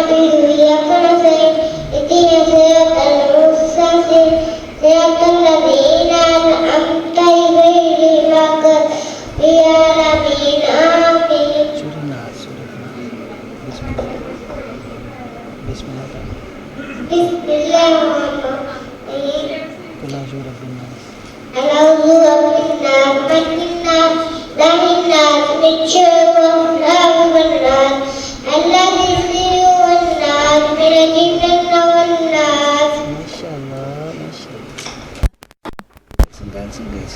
نعبد وإياك نستعين اهدنا الصراط المستقيم صراط الذين أنعمت عليهم غير المغضوب عليهم Surah Nas, Surah Nas. Bismillah. Bismillah. بسم الله الرحمن الرحيم Qul a'udzu birabbin nas. أعوذ برب الناس ملك الناس إله الناس من شر الوسواس الخناس الذي يصيب الناس من الجنة والناس. Masya Allah, Masya Allah. Singkat sih guys.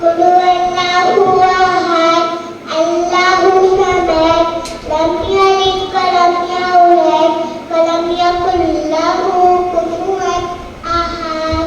قل هو الله أحد الله الصمد لم يلد ولم يولد ولم يكن له كفوا أحد.